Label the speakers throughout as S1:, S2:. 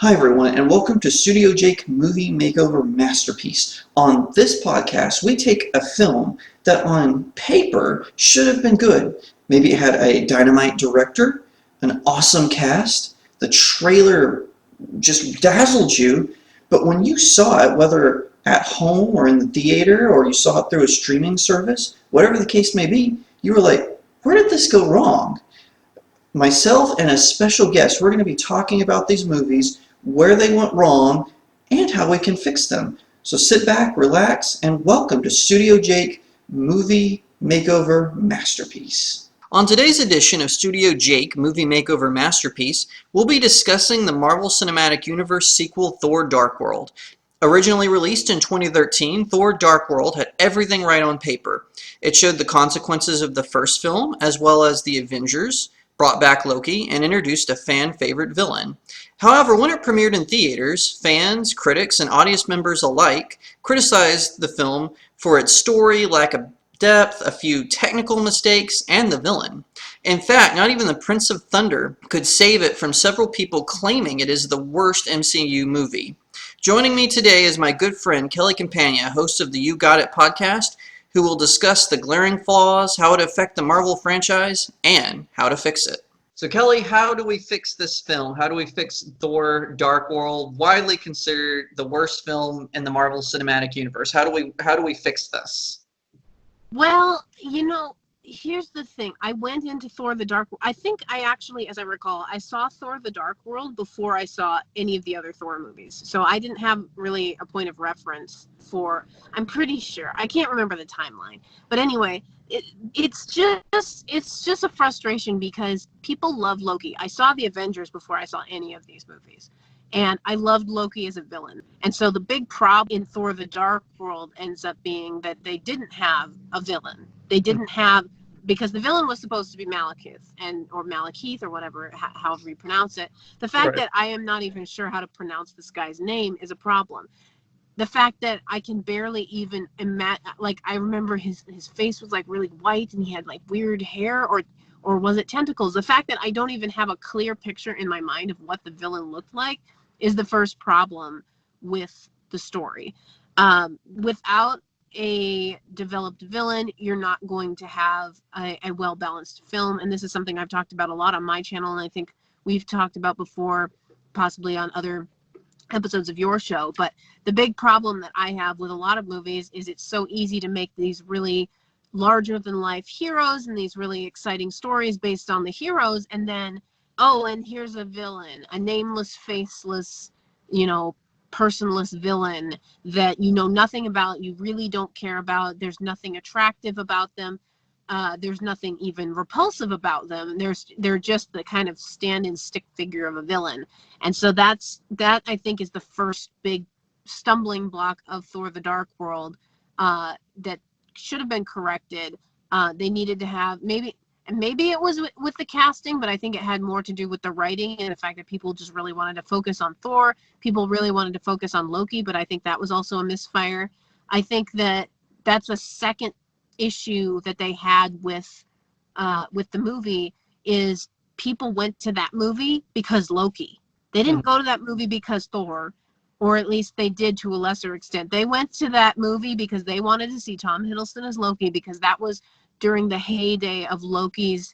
S1: Hi everyone, and welcome to StudioJake Movie Makeover Masterpiece. On this podcast, we take a film that on paper should have been good. Maybe it had a dynamite director, an awesome cast, the trailer just dazzled you, but when you saw it, whether at home or in the theater or you saw it through a streaming service, whatever the case may be, you were like, where did this go wrong? Myself and a special guest, we're going to be talking about these movies, where they went wrong, and how we can fix them. So sit back, relax, and welcome to StudioJake Movie Makeover Masterpiece. On today's edition of StudioJake Movie Makeover Masterpiece, we'll be discussing the Marvel Cinematic Universe sequel Thor Dark World. Originally released in 2013, Thor Dark World had everything right on paper. It showed the consequences of the first film, as well as the Avengers, brought back Loki, and introduced a fan-favorite villain. However, when it premiered in theaters, fans, critics, and audience members alike criticized the film for its story, lack of depth, a few technical mistakes, and the villain. In fact, not even the Prince of Thunder could save it from several people claiming it is the worst MCU movie. Joining me today is my good friend Kelly Campagna, host of the You Got It podcast, who will discuss the glaring flaws, how it affects the Marvel franchise, and how to fix it. So Kelly, how do we fix this film? How do we fix Thor Dark World, widely considered the worst film in the Marvel Cinematic Universe? How do we fix this?
S2: Well, here's the thing. I went into Thor the Dark World. I think I actually, as I recall, I saw Thor the Dark World before I saw any of the other Thor movies. So I didn't have really a point of reference for, I'm pretty sure. I can't remember the timeline. But anyway, it's just a frustration because people love Loki. I saw the Avengers before I saw any of these movies. And I loved Loki as a villain. And so the big problem in Thor the Dark World ends up being that they didn't have a villain. They didn't have, because the villain was supposed to be Malekith or Malekith or whatever, however you pronounce it. The fact that I am not even sure how to pronounce this guy's name is a problem. The fact that I can barely even imagine, like, I remember his face was like really white and he had like weird hair, or was it tentacles? The fact that I don't even have a clear picture in my mind of what the villain looked like is the first problem with the story. Without a developed villain, you're not going to have a well-balanced film. And this is something I've talked about a lot on my channel, and I think we've talked about before, possibly on other episodes of your show. But the big problem that I have with a lot of movies is it's so easy to make these really larger-than-life heroes and these really exciting stories based on the heroes, and then, oh, and here's a villain, a nameless, faceless, personless villain that you know nothing about, you really don't care about. There's nothing attractive about them. There's nothing even repulsive about them. They're just the kind of stand-in stick figure of a villain. And so that I think is the first big stumbling block of Thor the Dark World that should have been corrected. They needed to have maybe it was with the casting, but I think it had more to do with the writing and the fact that people just really wanted to focus on Thor. People really wanted to focus on Loki, but I think that was also a misfire. I think that's a second issue that they had with the movie is people went to that movie because Loki. They didn't go to that movie because Thor, or at least they did to a lesser extent. They went to that movie because they wanted to see Tom Hiddleston as Loki, because that was during the heyday of Loki's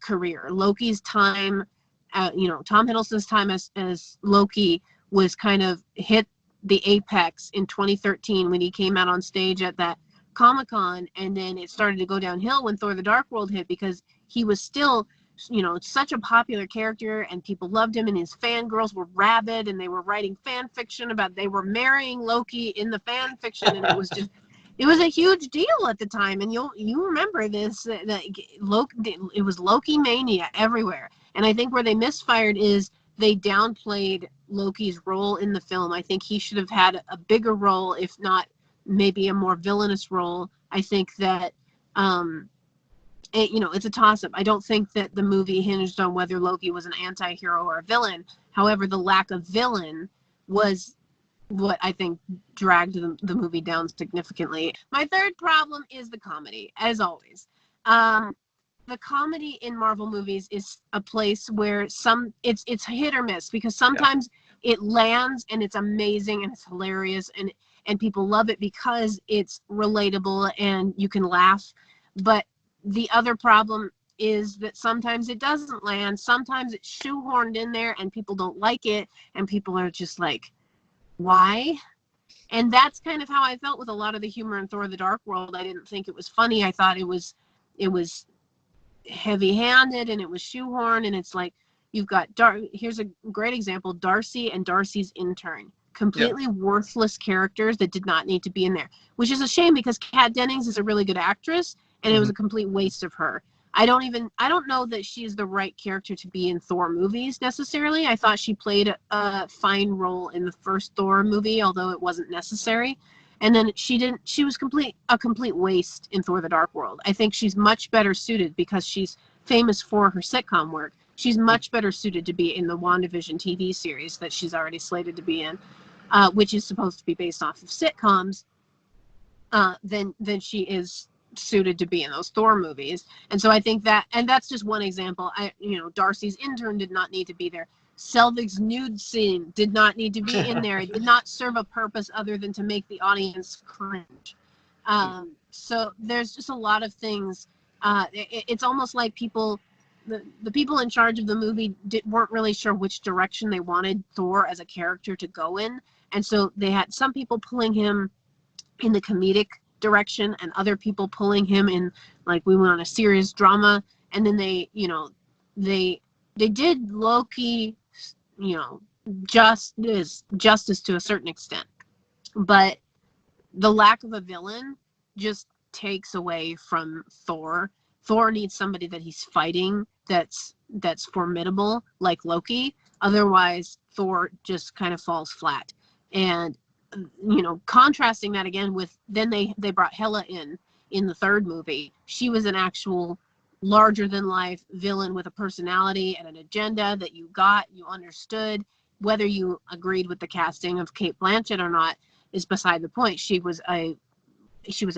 S2: career. Loki's time, Tom Hiddleston's time as Loki was kind of hit the apex in 2013 when he came out on stage at that Comic-Con, and then it started to go downhill when Thor the Dark World hit, because he was still, such a popular character and people loved him, and his fangirls were rabid, and they were writing fan fiction about, they were marrying Loki in the fan fiction, and it was just, it was a huge deal at the time. And you remember this, that Loki, it was Loki mania everywhere. And I think where they misfired is they downplayed Loki's role in the film. I think he should have had a bigger role, if not maybe a more villainous role. I think that it's a toss-up. I don't think that the movie hinged on whether Loki was an anti-hero or a villain. However, the lack of villain was what I think dragged the movie down significantly. My third problem is the comedy, as always. The comedy in Marvel movies is a place where it's hit or miss, because sometimes it lands and it's amazing and it's hilarious and people love it because it's relatable and you can laugh. But the other problem is that sometimes it doesn't land. Sometimes it's shoehorned in there and people don't like it and people are just like, why? And that's kind of how I felt with a lot of the humor in Thor the Dark World. I didn't think it was funny. I thought it was heavy-handed and it was shoehorned, and it's like you've got here's a great example, Darcy and Darcy's intern. Completely worthless characters that did not need to be in there, which is a shame because Kat Dennings is a really good actress and it was a complete waste of her. I don't know that she's the right character to be in Thor movies necessarily. I thought she played a fine role in the first Thor movie, although it wasn't necessary. And then she was a complete waste in Thor the Dark World. I think she's much better suited because she's famous for her sitcom work. She's much better suited to be in the WandaVision TV series that she's already slated to be in, which is supposed to be based off of sitcoms, than she is suited to be in those Thor movies. And so I think that, and that's just one example. Darcy's intern did not need to be there. Selvig's nude scene did not need to be in there. It did not serve a purpose other than to make the audience cringe. So there's just a lot of things. It's almost like the people in charge of the movie weren't really sure which direction they wanted Thor as a character to go in. And so they had some people pulling him in the comedic direction and other people pulling him in, like, we went on a serious drama. And then they did Loki, justice to a certain extent. But the lack of a villain just takes away from Thor. Thor needs somebody that he's fighting that's formidable, like Loki. Otherwise, Thor just kind of falls flat. And contrasting that again with, then they brought Hela in the third movie. She was an actual larger than life villain with a personality and an agenda that you understood. Whether you agreed with the casting of Cate Blanchett or not is beside the point. She was a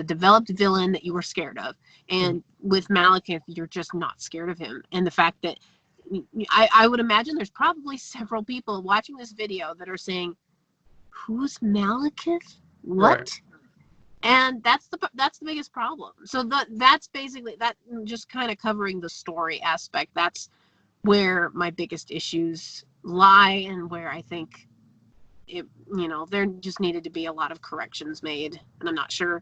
S2: developed villain that you were scared of. And with Malekith, you're just not scared of him. And the fact that I would imagine there's probably several people watching this video that are saying, who's Malekith? What? Right. And that's the biggest problem. So that's basically that, just kind of covering the story aspect. That's where my biggest issues lie, and where I think there just needed to be a lot of corrections made. And I'm not sure,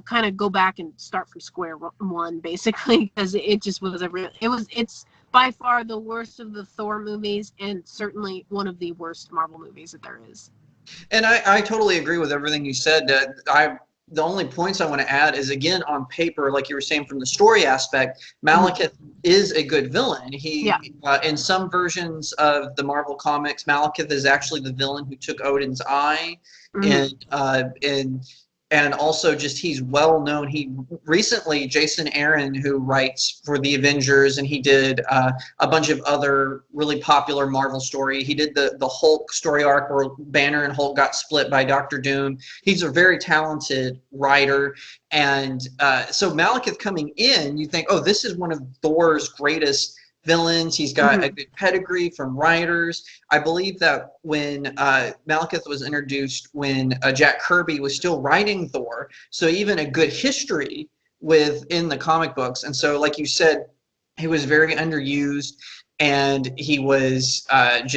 S2: kind of go back and start from square one, basically, because it just was it's by far the worst of the Thor movies, and certainly one of the worst Marvel movies that there is.
S1: And I totally agree with everything you said. The only points I want to add is, again, on paper, like you were saying, from the story aspect, Malekith is a good villain. In some versions of the Marvel comics, Malekith is actually the villain who took Odin's eye, and also just he's well known. He recently, Jason Aaron, who writes for the Avengers, and he did a bunch of other really popular Marvel story. He did the Hulk story arc where Banner and Hulk got split by Doctor Doom. He's a very talented writer. And so Malekith coming in, you think, oh, this is one of Thor's greatest villains. He's got a good pedigree from writers. I believe that when Malekith was introduced, when Jack Kirby was still writing Thor, so even a good history within the comic books. And so, like you said, he was very underused, and he was like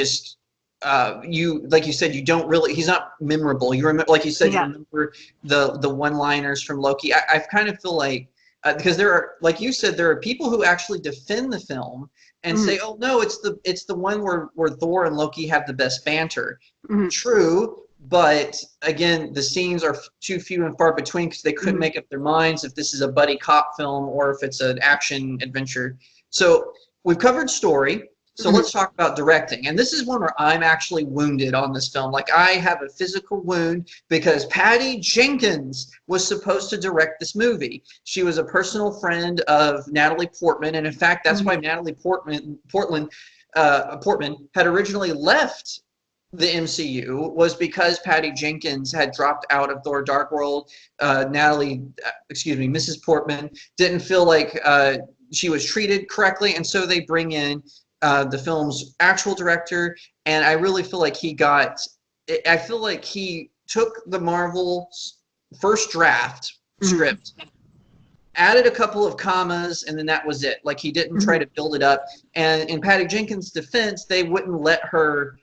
S1: you said, you don't really, he's not memorable. You remember, like you said, you remember the one-liners from Loki. I kind of feel like, because there are, like you said, there are people who actually defend the film and say, "Oh no, it's the one where Thor and Loki have the best banter." True, but again, the scenes are too few and far between because they couldn't make up their minds if this is a buddy cop film or if it's an action adventure. So we've covered story. So let's talk about directing. And this is one where I'm actually wounded on this film. Like, I have a physical wound because Patty Jenkins was supposed to direct this movie. She was a personal friend of Natalie Portman. And in fact, that's why Natalie Portman had originally left the MCU, was because Patty Jenkins had dropped out of Thor Dark World. Mrs. Portman didn't feel like she was treated correctly. And so they bring in the film's actual director, and I really feel like I feel like he took the Marvel's first draft script, added a couple of commas, and then that was it. Like, he didn't try to build it up. And in Patty Jenkins' defense, they wouldn't let her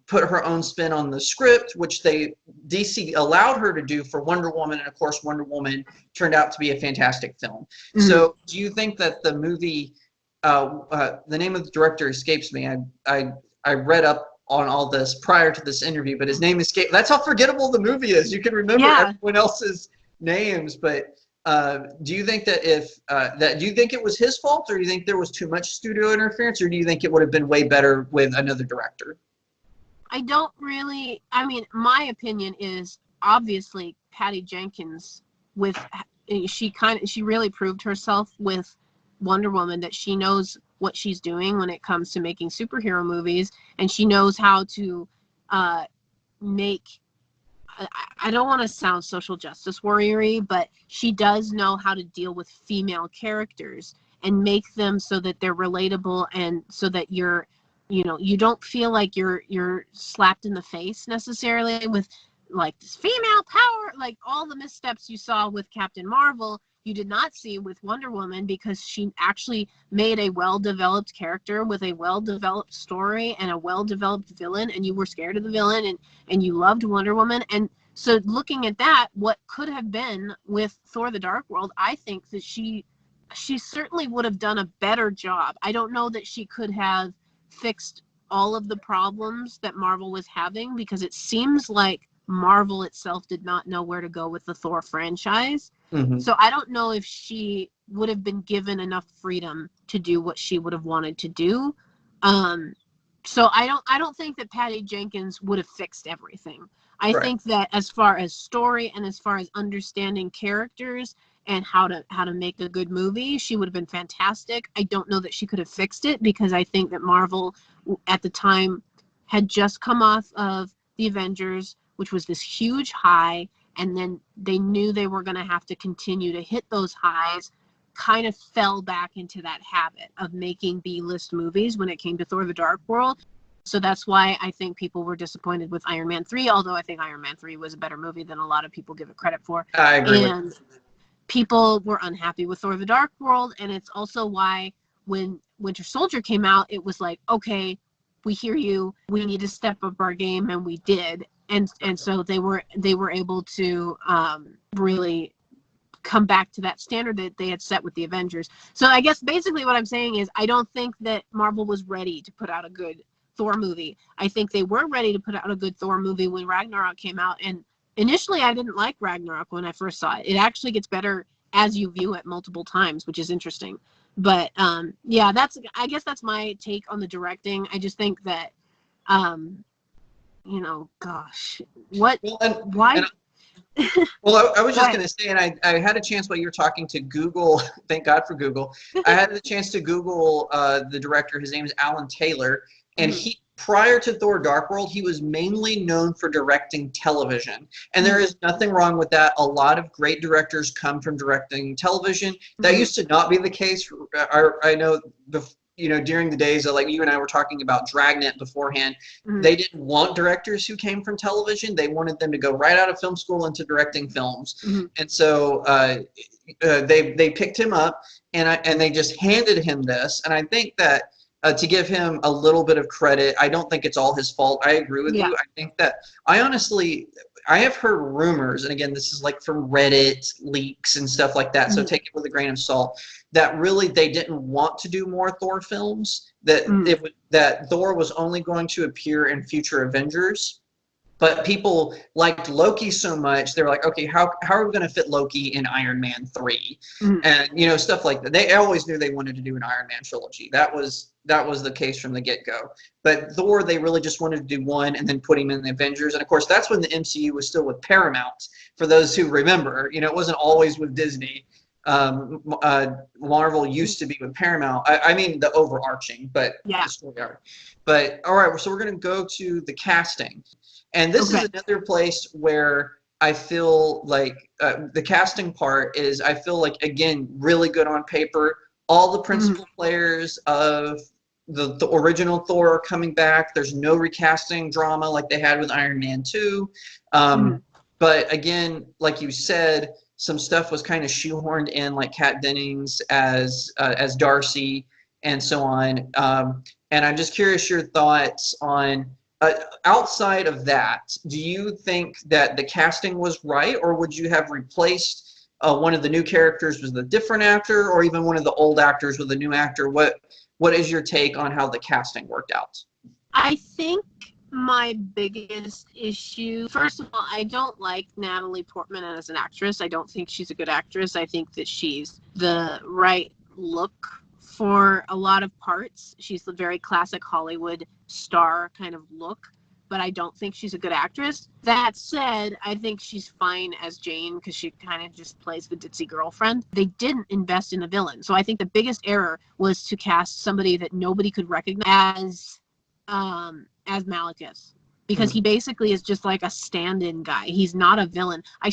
S1: put her own spin on the script, which DC allowed her to do for Wonder Woman, and of course Wonder Woman turned out to be a fantastic film. So do you think that the movie, the name of the director escapes me, I read up on all this prior to this interview, but his name escaped. That's how forgettable the movie is. You can remember everyone else's names, but do you think that do you think it was his fault, or do you think there was too much studio interference, or do you think it would have been way better with another director?
S2: I don't really. I mean, my opinion is obviously Patty Jenkins. She really proved herself with Wonder Woman, that she knows what she's doing when it comes to making superhero movies, and she knows how to make. I don't want to sound social justice warrior-y, but she does know how to deal with female characters and make them so that they're relatable, and so that you don't feel like you're slapped in the face necessarily with like this female power, like all the missteps you saw with Captain Marvel, you did not see with Wonder Woman, because she actually made a well-developed character with a well-developed story and a well-developed villain, and you were scared of the villain, and you loved Wonder Woman. And so looking at that, what could have been with Thor the Dark World, I think that she certainly would have done a better job. I don't know that she could have fixed all of the problems that Marvel was having, because it seems like Marvel itself did not know where to go with the Thor franchise. So I don't know if she would have been given enough freedom to do what she would have wanted to do. So I don't think that Patty Jenkins would have fixed everything. I think that as far as story and as far as understanding characters and how to make a good movie, she would have been fantastic. I don't know that she could have fixed it, because I think that Marvel at the time had just come off of the Avengers, which was this huge high, and then they knew they were going to have to continue to hit those highs, kind of fell back into that habit of making B-list movies when it came to Thor the Dark World. So that's why I think people were disappointed with Iron Man 3, although I think Iron Man 3 was a better movie than a lot of people give it credit for.
S1: I agree
S2: and people were unhappy with Thor the Dark World, and it's also why when Winter Soldier came out, it was like, okay, we hear you, we need to step up our game, and we did. And so they were able to really come back to that standard that they had set with the Avengers. So I guess basically what I'm saying is, I don't think that Marvel was ready to put out a good Thor movie. I think they were ready to put out a good Thor movie when Ragnarok came out, and initially I didn't like Ragnarok when I first saw it. It actually gets better as you view it multiple times, which is interesting. But yeah, I guess that's my take on the directing. I just think that gosh, what? Why?
S1: Well, I was just going to say, and I had a chance while you were talking to Google. Thank God for Google. I had the chance to Google the director. His name is Alan Taylor, and he, prior to Thor: Dark World, he was mainly known for directing television, and there is nothing wrong with that. A lot of great directors come from directing television. That used to not be the case. I know during the days that, like, you and I were talking about Dragnet beforehand, they didn't want directors who came from television. They wanted them to go right out of film school into directing films. And so they picked him up, and they just handed him this. And I think that to give him a little bit of credit, I don't think it's all his fault. I agree with you. I think that I have heard rumors, and again, this is like from Reddit leaks and stuff like that, so take it with a grain of salt, that really they didn't want to do more Thor films, that Thor was only going to appear in future Avengers. But people liked Loki so much, they were like, okay, how are we going to fit Loki in Iron Man 3? And, stuff like that. They always knew they wanted to do an Iron Man trilogy. That was the case from the get-go. But Thor, they really just wanted to do one and then put him in the Avengers. And, of course, that's when the MCU was still with Paramount, for those who remember. It wasn't always with Disney. Marvel used to be with Paramount. I mean the overarching, but the story arc. But, all right, so we're going to go to the casting. And this is another place where I feel like the casting part is, I feel like, again, really good on paper. All the principal players of the original Thor coming back. There's no recasting drama like they had with Iron Man 2. But again, like you said, some stuff was kind of shoehorned in, like Kat Dennings as Darcy and so on. And I'm just curious your thoughts on, outside of that, do you think that the casting was right, or would you have replaced one of the new characters with a different actor, or even one of the old actors with a new actor? What is your take on how the casting worked out?
S2: I think my biggest issue, first of all, I don't like Natalie Portman as an actress. I don't think she's a good actress. I think that she's the right look for a lot of parts. She's the very classic Hollywood star kind of look, but I don't think she's a good actress. That said, I think she's fine as Jane because she kind of just plays the ditzy girlfriend. They didn't invest in the villain. So I think the biggest error was to cast somebody that nobody could recognize as Malekith, because he basically is just like a stand-in guy. He's not a villain. I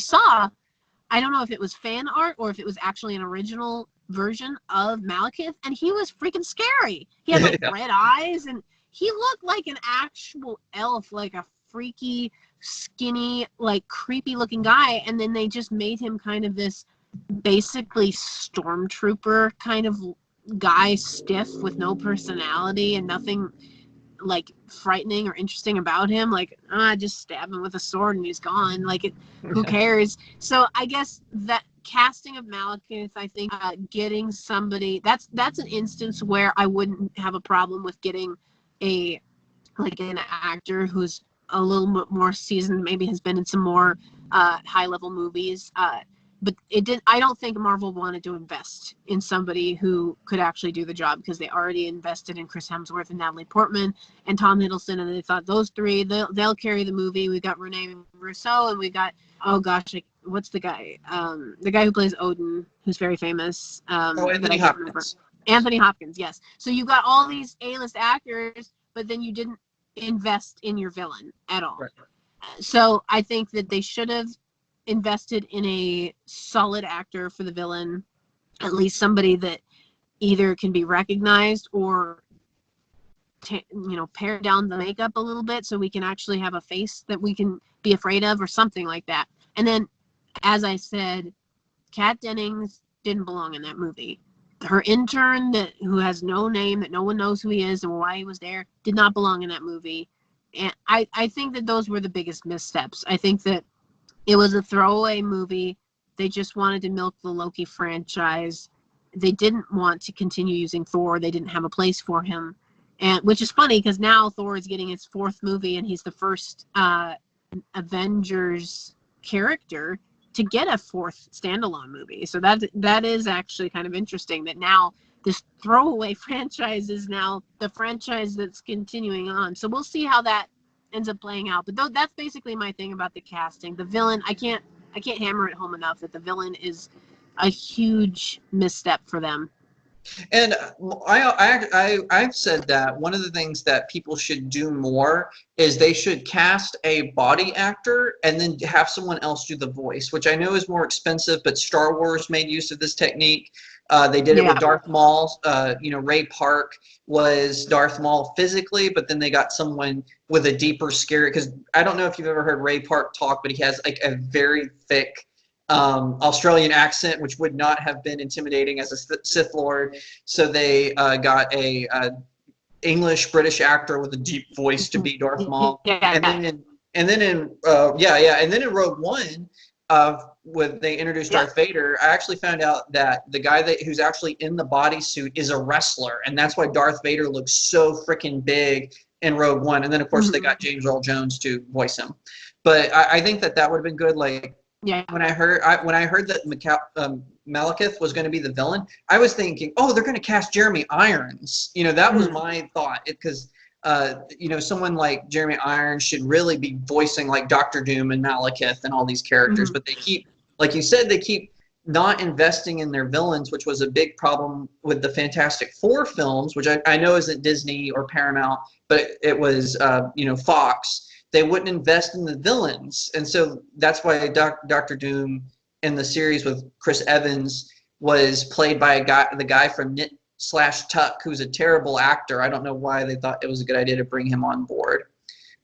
S2: don't know if it was fan art or if it was actually an original version of Malekith, and he was freaking scary. He had like red eyes, and he looked like an actual elf, like a freaky, skinny, like creepy looking guy. And then they just made him kind of this basically stormtrooper kind of guy, stiff with no personality and nothing like frightening or interesting about him. Like, just stab him with a sword and he's gone. Like, who cares? So I guess that casting of Malekith, I think getting somebody, that's an instance where I wouldn't have a problem with getting an actor who's a little bit more seasoned, maybe has been in some more high level movies. But I don't think Marvel wanted to invest in somebody who could actually do the job, because they already invested in Chris Hemsworth and Natalie Portman and Tom Hiddleston, and they thought those three, they'll carry the movie. We got Rene Russo, and we got, what's the guy? The guy who plays Odin, who's very famous.
S1: Anthony Hopkins.
S2: Anthony Hopkins, yes. So you got all these A-list actors, but then you didn't invest in your villain at all. Right. So I think that they should have invested in a solid actor for the villain, at least somebody that either can be recognized or pare down the makeup a little bit so we can actually have a face that we can be afraid of or something like that. And then, as I said, Kat Dennings didn't belong in that movie. Her intern who has no name, that no one knows who he is and why he was there, did not belong in that movie. And I think that those were the biggest missteps. I think that it was a throwaway movie. They just wanted to milk the Loki franchise. They didn't want to continue using Thor. They didn't have a place for him. And which is funny, because now Thor is getting his fourth movie, and he's the first Avengers character to get a fourth standalone movie. So that is actually kind of interesting, that now this throwaway franchise is now the franchise that's continuing on. So we'll see how that ends up playing out. But that's basically my thing about the casting. The villain, I can't hammer it home enough that the villain is a huge misstep for them.
S1: And I've said that one of the things that people should do more is they should cast a body actor and then have someone else do the voice, which I know is more expensive, but Star Wars made use of this technique. They did it with Darth Maul. Ray Park was Darth Maul physically, but then they got someone with a deeper scary, because I don't know if you've ever heard Ray Park talk, but he has like a very thick Australian accent, which would not have been intimidating as a Sith Lord. So they got a English British actor with a deep voice to be Darth Maul. And then in Rogue One, when they introduced Darth Vader, I actually found out that the guy who's actually in the bodysuit is a wrestler, and that's why Darth Vader looks so freaking big in Rogue One. And then of course they got James Earl Jones to voice him. But I think that would have been good. Like, when I heard that Malekith was going to be the villain, I was thinking, oh, they're going to cast Jeremy Irons. That was my thought, because someone like Jeremy Irons should really be voicing like Doctor Doom and Malekith and all these characters. But they keep, like you said, not investing in their villains, which was a big problem with the Fantastic Four films, which I know isn't Disney or Paramount, but it was Fox. They wouldn't invest in the villains, and so that's why Doctor Doom in the series with Chris Evans was played by the guy from slash Tuck, who's a terrible actor. I don't know why they thought it was a good idea to bring him on board.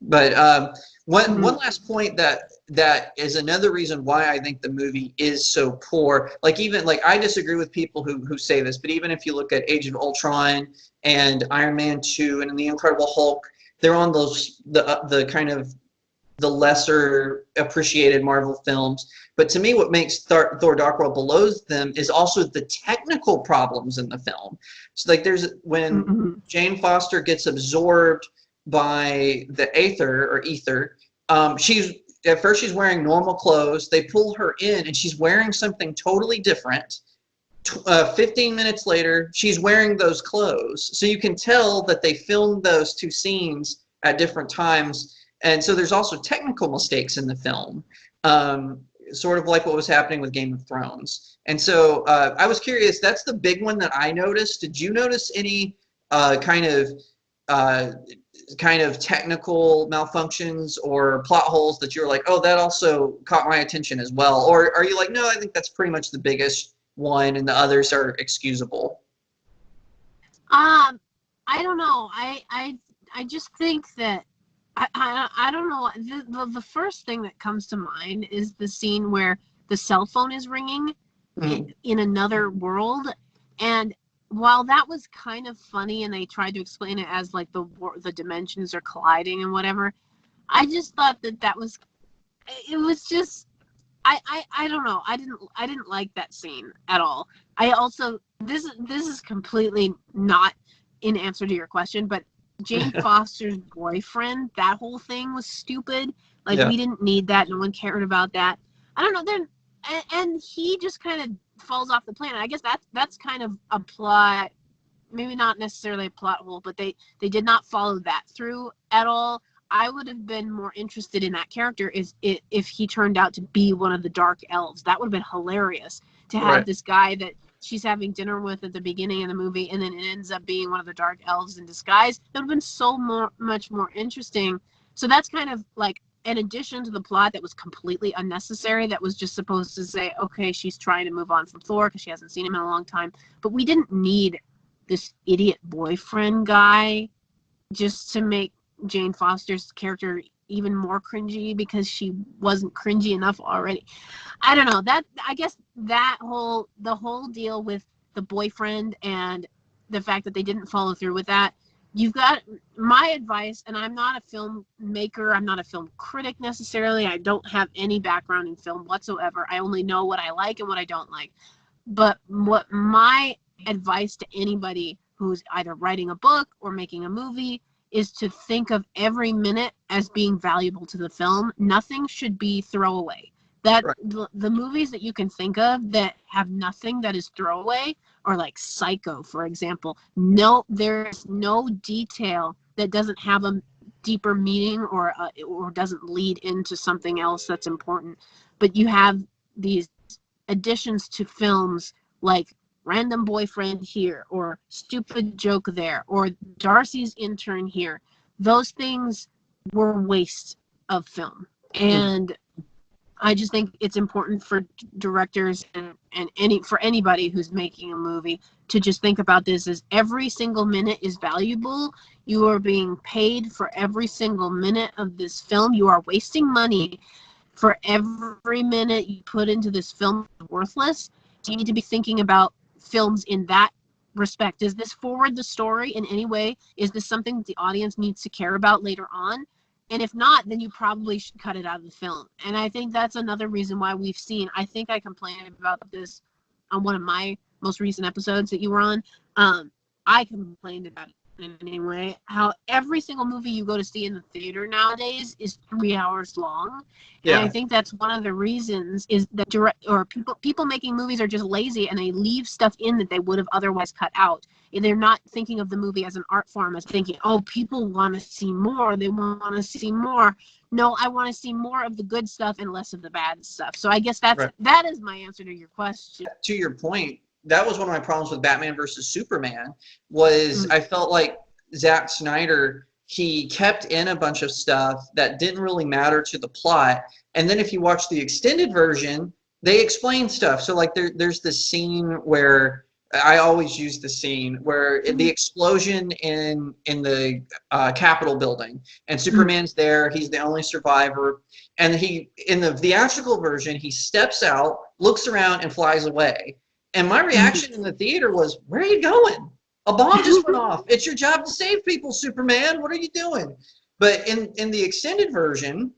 S1: But one last point that is another reason why I think the movie is so poor. Like even like I disagree with people who say this, but even if you look at Age of Ultron and Iron Man 2 and The Incredible Hulk, they're on those the kind of the lesser appreciated Marvel films. But to me, what makes Thor Dark World below them is also the technical problems in the film. So like there's when Jane Foster gets absorbed by the ether. She's at first she's wearing normal clothes. They pull her in, and she's wearing something totally different. 15 minutes later, she's wearing those clothes. So you can tell that they filmed those two scenes at different times. And so there's also technical mistakes in the film, sort of like what was happening with Game of Thrones. And so I was curious, that's the big one that I noticed. Did you notice any kind of technical malfunctions or plot holes that you were like, oh, that also caught my attention as well? Or are you like, no, I think that's pretty much the biggest one and the others are excusable?
S2: I don't know. I just think that I don't know. The first thing that comes to mind is the scene where the cell phone is ringing in another world. And while that was kind of funny and they tried to explain it as like the dimensions are colliding and whatever, I just thought that was, it was just, I don't know. I didn't like that scene at all. I also, this is completely not in answer to your question, but Jane Foster's boyfriend, that whole thing was stupid. Like, we didn't need that. No one cared about that. I don't know. Then, and he just kind of falls off the planet. I guess that's kind of a plot, maybe not necessarily a plot hole, but they did not follow that through at all. I would have been more interested in that character if he turned out to be one of the dark elves. That would have been hilarious to have this guy that she's having dinner with at the beginning of the movie, and then it ends up being one of the dark elves in disguise. That would have been so much more interesting. So that's kind of like an addition to the plot that was completely unnecessary, that was just supposed to say, okay, she's trying to move on from Thor because she hasn't seen him in a long time. But we didn't need this idiot boyfriend guy just to make Jane Foster's character even more cringy because she wasn't cringy enough already. I don't know. That, I guess the whole deal with the boyfriend and the fact that they didn't follow through with that, you've got my advice, and I'm not a filmmaker, I'm not a film critic necessarily, I don't have any background in film whatsoever, I only know what I like and what I don't like. But what my advice to anybody who's either writing a book or making a movie is to think of every minute as being valuable to the film. Nothing should be throwaway. That the movies that you can think of that have nothing that is throwaway are like Psycho, for example. No, there's no detail that doesn't have a deeper meaning or doesn't lead into something else that's important. But you have these additions to films like Random Boyfriend here, or Stupid Joke there, or Darcy's Intern here. Those things were waste of film. And I just think it's important for directors and for anybody who's making a movie to just think about this as every single minute is valuable. You are being paid for every single minute of this film. You are wasting money for every minute you put into this film. Worthless. So you need to be thinking about films in that respect. Does this forward the story in any way? Is this something that the audience needs to care about later on? And if not, then you probably should cut it out of the film. And I think that's another reason why we've seen, I think I complained about this on one of my most recent episodes that you were on. I complained about it in any way, how every single movie you go to see in the theater nowadays is 3 hours long. And I think that's one of the reasons is that people making movies are just lazy, and they leave stuff in that they would have otherwise cut out. And they're not thinking of the movie as an art form, as thinking, oh, people want to see more. They want to see more. No, I want to see more of the good stuff and less of the bad stuff. So I guess that is my answer to your question.
S1: To your point, that was one of my problems with Batman versus Superman, was I felt like Zack Snyder, he kept in a bunch of stuff that didn't really matter to the plot. And then if you watch the extended version, they explain stuff. So like there's this scene where I always use the scene where the explosion in the Capitol building, and Superman's there. He's the only survivor, and he in the theatrical version he steps out, looks around, and flies away. And my reaction in the theater was, "Where are you going? A bomb just went off. It's your job to save people, Superman. What are you doing?" But in the extended version,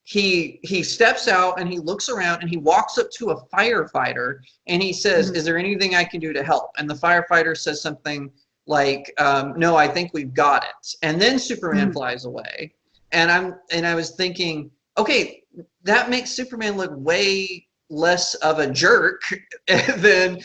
S1: he steps out and he looks around and he walks up to a firefighter and he says, "Is there anything I can do to help?" And the firefighter says something like, "No, I think we've got it." And then Superman flies away. And I was thinking, okay, that makes Superman look way less of a jerk than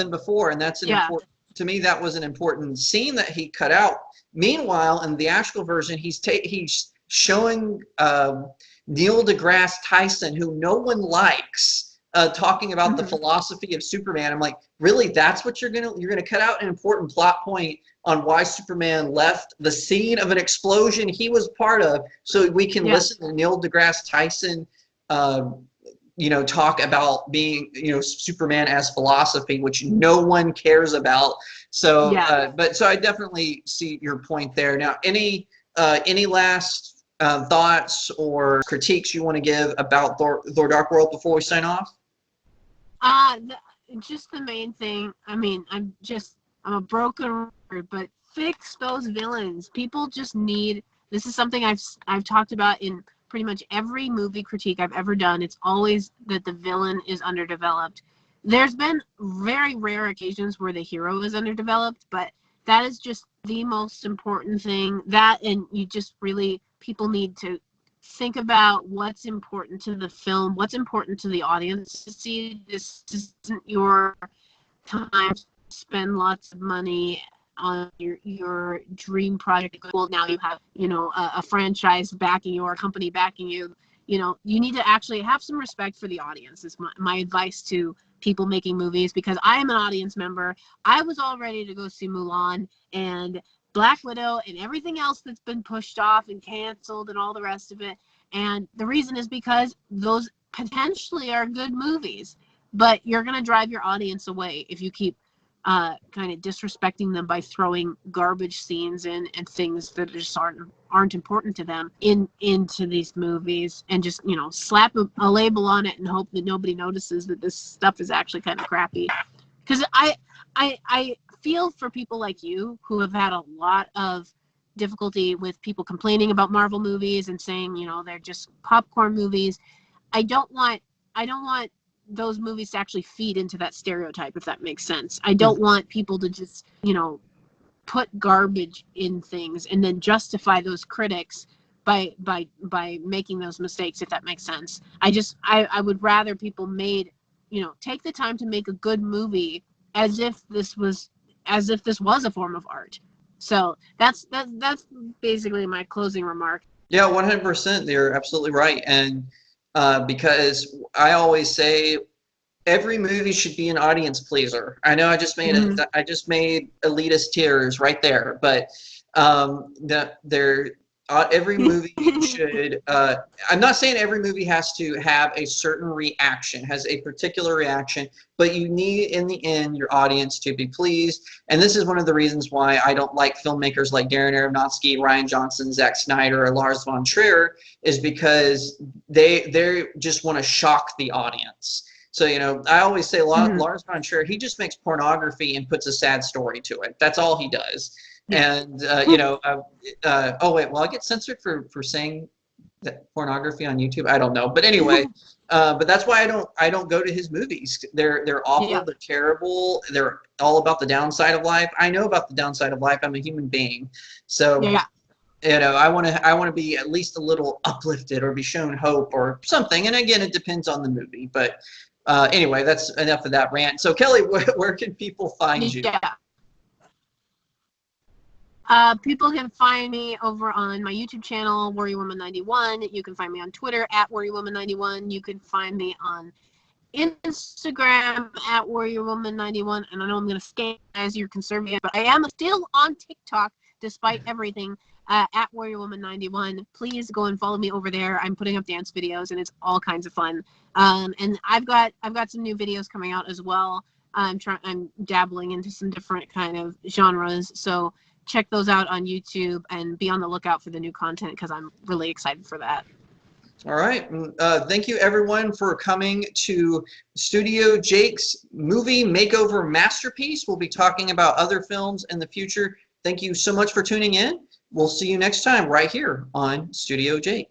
S1: before, and that's an important, to me, that was an important scene that he cut out. Meanwhile, in the actual version, he's showing Neil deGrasse Tyson, who no one likes, talking about the philosophy of Superman. I'm like, really? That's what you're gonna cut out an important plot point on why Superman left the scene of an explosion he was part of, so we can listen to Neil deGrasse Tyson, talk about being, Superman as philosophy, which no one cares about. So, so I definitely see your point there. Now, any last thoughts or critiques you want to give about Thor Dark World before we sign off?
S2: Just the main thing. I mean, I'm a broken record, but fix those villains. People just need. This is something I've talked about in pretty much every movie critique I've ever done. It's always that the villain is underdeveloped. There's been very rare occasions where the hero is underdeveloped, but that is just the most important thing. That, and you just really, people need to think about what's important to the film, what's important to the audience to see. This isn't your time to spend lots of money on your dream project. Well, now you have, a franchise backing you or a company backing you. You need to actually have some respect for the audience. Is my advice to people making movies, because I am an audience member. I was all ready to go see Mulan and Black Widow and everything else that's been pushed off and canceled and all the rest of it. And the reason is because those potentially are good movies, but you're going to drive your audience away if you keep kind of disrespecting them by throwing garbage scenes in and things that just aren't important to them into these movies, and just slap a label on it and hope that nobody notices that this stuff is actually kind of crappy. Because I feel for people like you who have had a lot of difficulty with people complaining about Marvel movies and saying they're just popcorn movies. I don't want those movies to actually feed into that stereotype, if that makes sense. I don't want people to just, put garbage in things and then justify those critics by making those mistakes, if that makes sense. I would rather people take the time to make a good movie as if this was a form of art. So that's basically my closing remark.
S1: Yeah, 100%. You're absolutely right. And because I always say every movie should be an audience pleaser. I know I just made elitist tears right there, but every movie should. I'm not saying every movie has to have a certain reaction, has a particular reaction, but you need, in the end, your audience to be pleased. And this is one of the reasons why I don't like filmmakers like Darren Aronofsky, Rian Johnson, Zack Snyder, or Lars von Trier, is because they just want to shock the audience. So, I always say Lars von Trier, he just makes pornography and puts a sad story to it. That's all he does. And, oh, wait, will I get censored for saying that pornography on YouTube? I don't know. But anyway, but that's why I don't go to his movies. They're awful. Yeah. They're terrible. They're all about the downside of life. I know about the downside of life. I'm a human being. So, I want to be at least a little uplifted or be shown hope or something. And again, it depends on the movie. But anyway, that's enough of that rant. So, Kelly, where can people find you?
S2: People can find me over on my YouTube channel, WarriorWoman91. You can find me on Twitter at WarriorWoman91. You can find me on Instagram at WarriorWoman91. And I know I'm going to scam as you're conservative, but I am still on TikTok despite everything, at WarriorWoman91. Please go and follow me over there. I'm putting up dance videos and it's all kinds of fun. And I've got some new videos coming out as well. I'm dabbling into some different kind of genres. So check those out on YouTube and be on the lookout for the new content because I'm really excited for that.
S1: All right. Thank you, everyone, for coming to Studio Jake's movie makeover masterpiece. We'll be talking about other films in the future. Thank you so much for tuning in. We'll see you next time right here on Studio Jake.